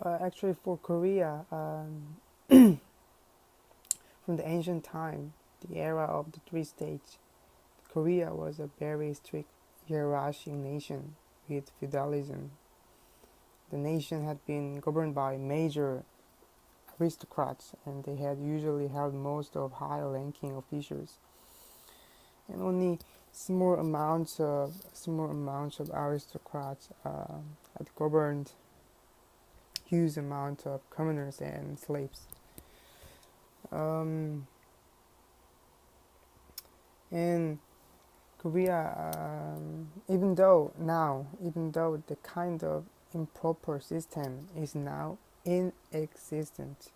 Actually, for Korea, from the ancient time, the era of the three states, Korea was a very strict hierarchic nation with feudalism. The nation had been governed by major aristocrats, and they had usually held most of high-ranking officials, and only small amounts of aristocrats had governed huge amounts of commoners and slaves. Um, and Korea, even though the kind of improper system is now inexistent,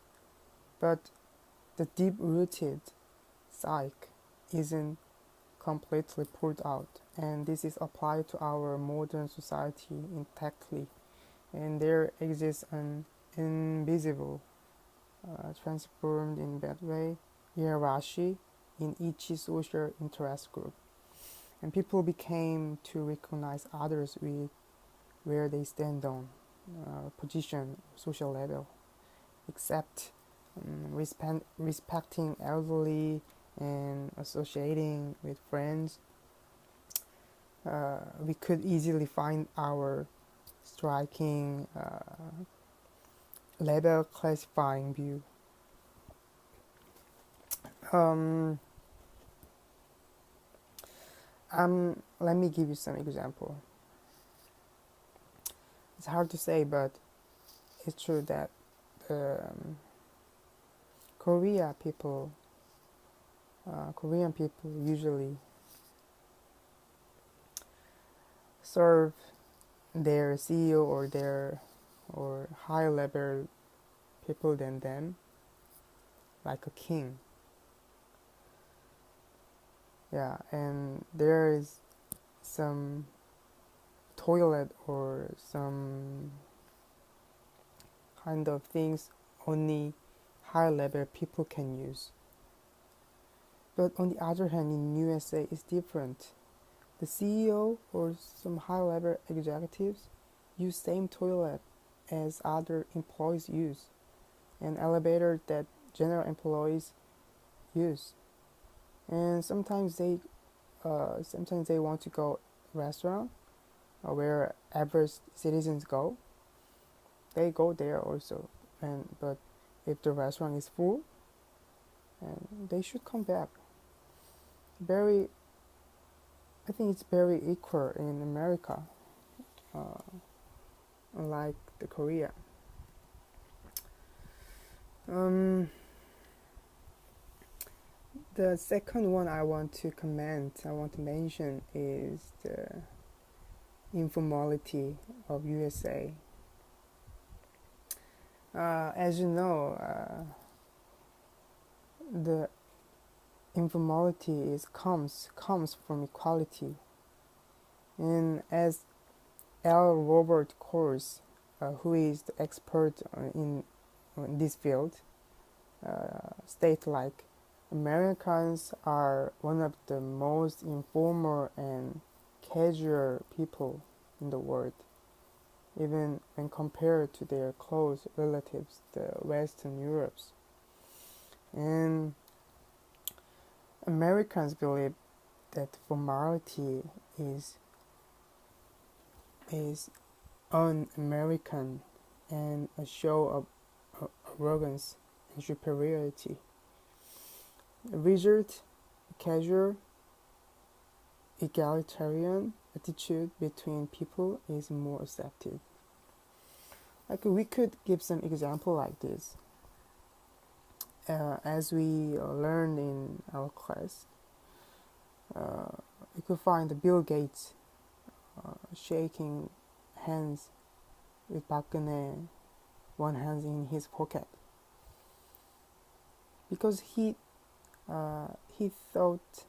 but the deep-rooted psyche isn't completely pulled out, and this is applied to our modern society intactly. And there exists an invisible, transformed in that way, hierarchy in each social interest group, and people became to recognize others with where they stand on position, social level, except respecting elderly and associating with friends. We could easily find our striking level classifying view. Um, Let me give you some example. It's hard to say, but it's true that Korea people, Korean people usually serve their CEO or higher level people than them like a king. Yeah, and there is some toilet or some kind of things only high level people can use. But on the other hand, in USA, it's different. The CEO or some high level executives use same toilet as other employees use, and elevator that general employees use. And sometimes they want to go restaurant where average citizens go. They go there also, but if the restaurant is full, and they should come back. Very, I think it's very equal in America, uh, unlike the Korea. Um, the second one I want to mention is the informality of USA. As you know, the informality comes from equality, and as L. Robert Coors, who is the expert in this field, state like Americans are one of the most informal and casual people in the world, even when compared to their close relatives, the Western Europes. And Americans believe that formality is un-American and a show of arrogance and superiority. The result, a casual, egalitarian attitude between people is more accepted. Like we could give some example like this. As we learned in our class, we could find Bill Gates shaking hands with Park Tae-Min, one hand in his pocket, because he thought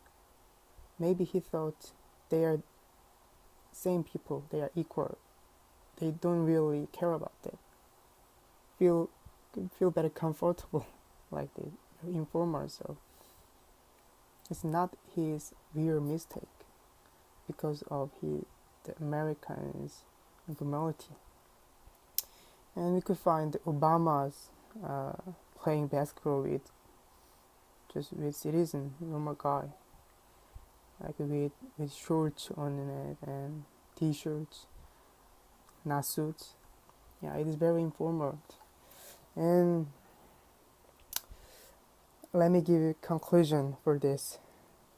they are same people, they are equal. They don't really care about that. Feel very comfortable like they informal. So it's not his real mistake because of the Americans' informality. And we could find Obama's uh, playing basketball with citizen, normal guy, like with shorts on it and t-shirts, not suits. Yeah, it is very informal. And let me give you a conclusion for this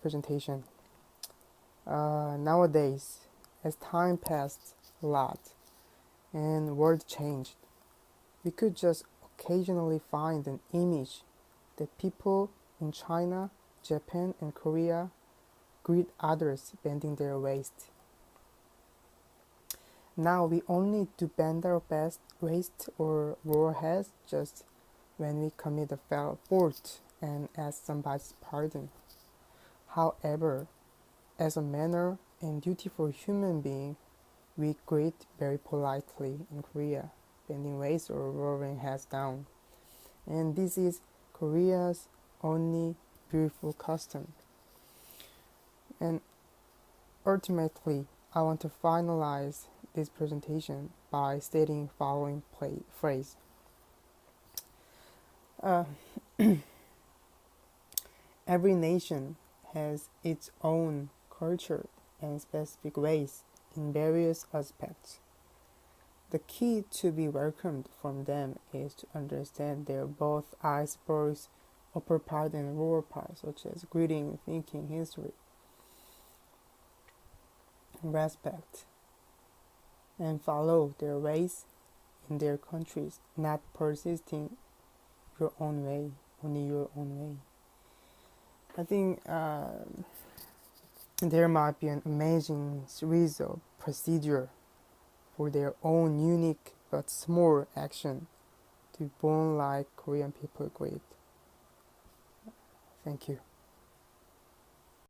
presentation. Nowadays, as time passed a lot and world changed, we could just occasionally find an image that people in China, Japan, and Korea greet others bending their waist. Now we only do bend our waist or lower heads just when we commit a fault and ask somebody's pardon. However, as a manner and dutiful human being, we greet very politely in Korea, bending waist or lowering heads down. And this is Korea's only beautiful custom. And ultimately, I want to finalize this presentation by stating following phrase. Every nation has its own culture and specific ways in various aspects. The key to be welcomed from them is to understand their both icebergs, upper part and lower part, such as greeting, thinking, history, respect, and follow their ways in their countries, not persisting your own way, only your own way. I think there might be an amazing series of procedure for their own unique but small action to be born like Korean people great. Thank you.